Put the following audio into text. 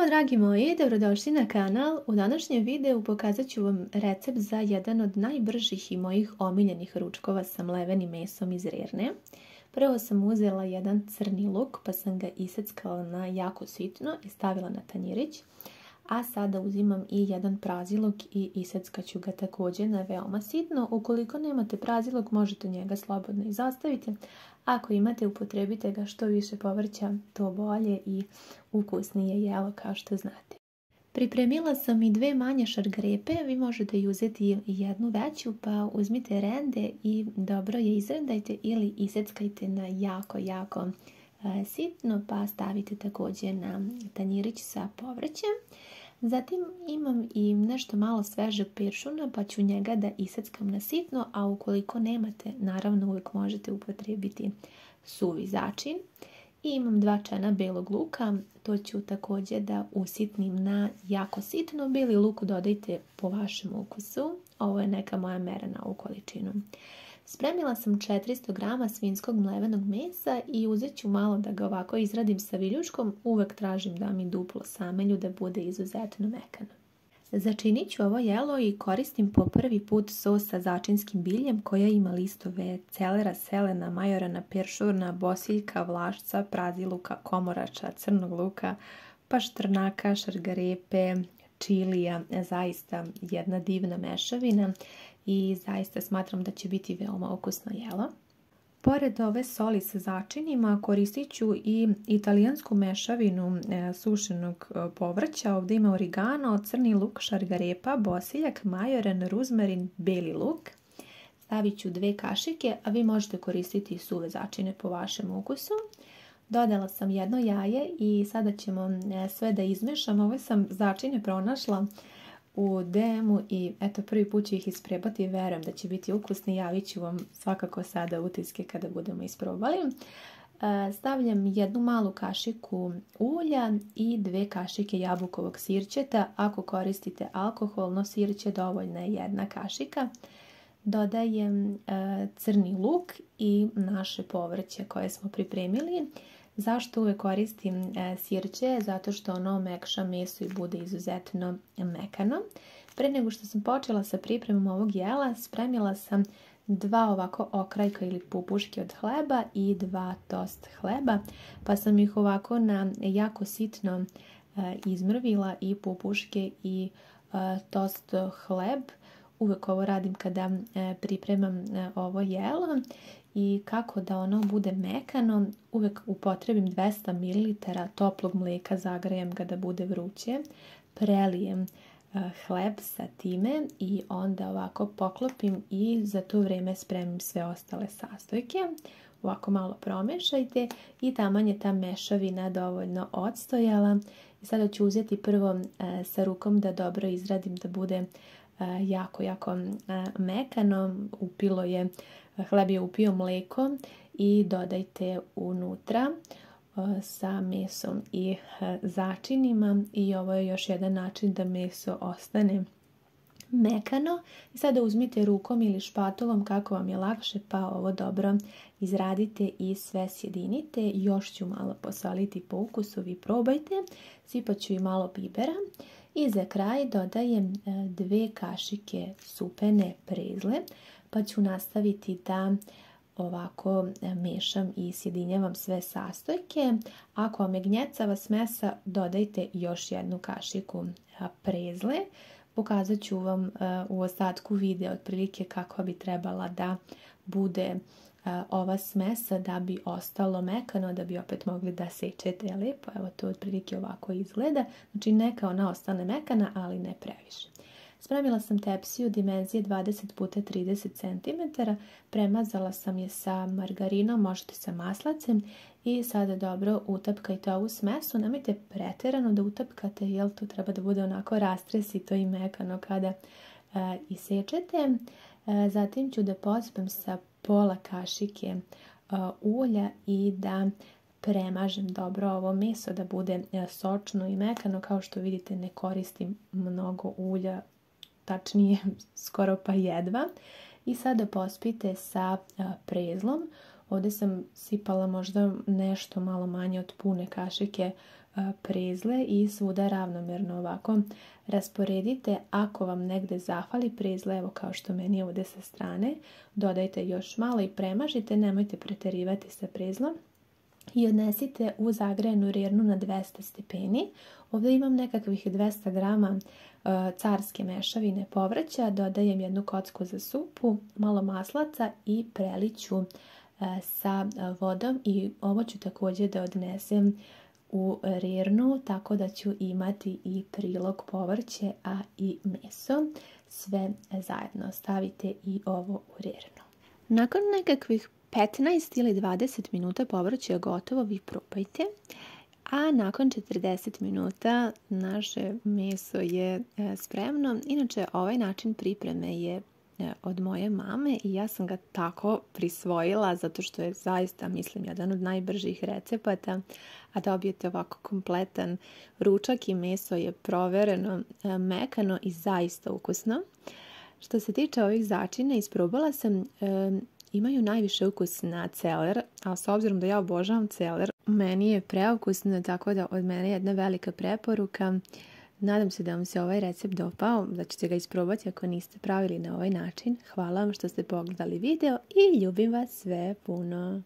Zdravo dragi moji, dobrodošli na kanal. U današnjem videu pokazat ću vam recept za jedan od najbržih i mojih omiljenih ručkova sa mlevenim mesom iz rerne. Prvo sam uzela jedan crni luk pa sam ga iseckala na jako sitno i stavila na tanjirić. A sada uzimam i jedan prazi luk i iseckat ću ga također na veoma sitno. Ukoliko nemate prazi luk možete njega slobodno izostaviti. Ako imate, upotrebite ga, što više povrća to bolje i ukusnije jelo kao što znate. Pripremila sam i 2 manje šargarepe, vi možete i uzeti jednu veću, pa uzmite rende i dobro je izrendajte ili iseckajte na jako sitno, pa stavite također na tanjirić sa povrćem. Zatim imam i nešto malo svežeg peršuna pa ću njega da iseckam na sitno, a ukoliko nemate, naravno uvijek možete upotrijebiti suvi začin. I imam 2 čana belog luka, to ću također da usitnim na jako sitno. Beli luk dodajte po vašem ukusu, ovo je neka moja mera na ovu količinu. Spremila sam 400 g svinjskog mlevenog mesa i uzet ću malo da ga ovako izradim sa viljuškom. Uvek tražim da mi duplo samelju, da bude izuzetno mekano. Začinit ću ovo jelo i koristim po prvi put sos sa začinskim biljem koja ima listove celera, selena, majorana, peršurna, bosiljka, vlašca, praziluka, komorača, crnog luka, paštrnaka, šargarepe, čilija. Zaista jedna divna mešavina i zaista smatram da će biti veoma ukusno jelo. Pored ove soli sa začinima koristit ću i italijansku mešavinu sušenog povrća. Ovdje ima origano, crni luk, šargarepa, bosiljak, majoran, ruzmarin, beli luk. Stavit ću 2 kašike, a vi možete koristiti suve začine po vašem ukusu. Dodala sam 1 jaje i sada ćemo sve da izmešam. Ove sam začine pronašla u DM-u i eto, prvi put ću ih isprobati i verujem da će biti ukusni. Javit ću vam svakako sada utiske kada budemo isprobali. Stavljam 1 malu kašiku ulja i 2 kašike jabukovog sirćeta. Ako koristite alkoholno sirće, dovoljna je 1 kašika. Dodajem crni luk i naše povrće koje smo pripremili. Zašto uvijek koristim sirće? Zato što ono omekša meso i bude izuzetno mekano. Pre nego što sam počela sa pripremom ovog jela, spremila sam 2 ovako okrajka ili pupuške od hleba i 2 tost hleba, pa sam ih ovako na jako sitno izmrvila, i pupuške i tost hleb. Uvijek ovo radim kada pripremam ovo jelo. I kako da ono bude mekano, uvijek upotrebim 200 ml toplog mlijeka, zagrajem ga da bude vruće, prelijem hleb sa time i onda ovako poklopim i za to vrijeme spremim sve ostale sastojke. Ovako malo promešajte i taman je ta mešavina dovoljno odstojala. I sada ću uzeti prvo sa rukom da dobro izradim da bude jako mekano. Hleb je upio mlijeko i dodajte unutra sa mesom i začinima, i ovo je još jedan način da meso ostane mekano. I sada uzmite rukom ili špatulom kako vam je lakše, pa ovo dobro izradite i sve sjedinite. Još ću malo posoliti po ukusu, vi probajte. Sipat ću i malo pipera. I za kraj dodajem 2 kašike supene prezle, pa ću nastaviti da ovako mešam i sjedinjavam sve sastojke. Ako vam je gnjecava smesa, dodajte još 1 kašiku prezle. Pokazat ću vam u ostatku videa otprilike kako bi trebala da bude ova smesa da bi ostalo mekano, da bi opet mogli da sečete lijepo. Evo, to otprilike ovako izgleda. Znači neka ona ostane mekana, ali ne previše. Spremila sam tepsiju dimenzije 20x30 cm, premazala sam je sa margarinom, možete sa maslacem, i sada dobro utapkajte ovu smesu. Nemojte pretjerano da utapkate, jer to treba da bude onako rastresito i mekano kada isečete. Zatim ću da pospem sa pola kašike ulja i da premažem dobro ovo meso da bude sočno i mekano. Kao što vidite, ne koristim mnogo ulja, tačnije skoro pa jedva. I sada pospite sa prezlom. Ovdje sam sipala možda nešto malo manje od pune kašike prezle i svuda ravnomjerno ovako rasporedite. Ako vam negdje zafali prezle, evo kao što meni je ovdje sa strane, dodajte još malo i premažite, nemojte pretjerivati sa prezlom. I odnesite u zagrejanu rernu na 200 stepeni. Ovdje imam nekakvih 200 grama carske mešavine povrća, dodajem jednu kocku za supu, malo maslaca i preliću sa vodom i ovo ću također da odnesem u rernu, tako da ću imati i prilog povrće, a i meso. Sve zajedno stavite i ovo u rernu. Nakon nekakvih 15 ili 20 minuta povrće je gotovo, vi probajte. A nakon 40 minuta naše meso je spremno. Inače, ovaj način pripreme je od moje mame i ja sam ga tako prisvojila zato što je zaista, mislim, jedan od najbržih recepata, a dobijete ovako kompletan ručak i meso je provereno, mekano i zaista ukusno. Što se tiče ovih začina, isprobala sam, imaju najviše ukus na celer, a s obzirom da ja obožavam celer, meni je preukusno, tako da od mene je jedna velika preporuka. Nadam se da vam se ovaj recept dopao, da ćete ga isprobati ako niste pravili na ovaj način. Hvala vam što ste pogledali video i ljubim vas sve puno.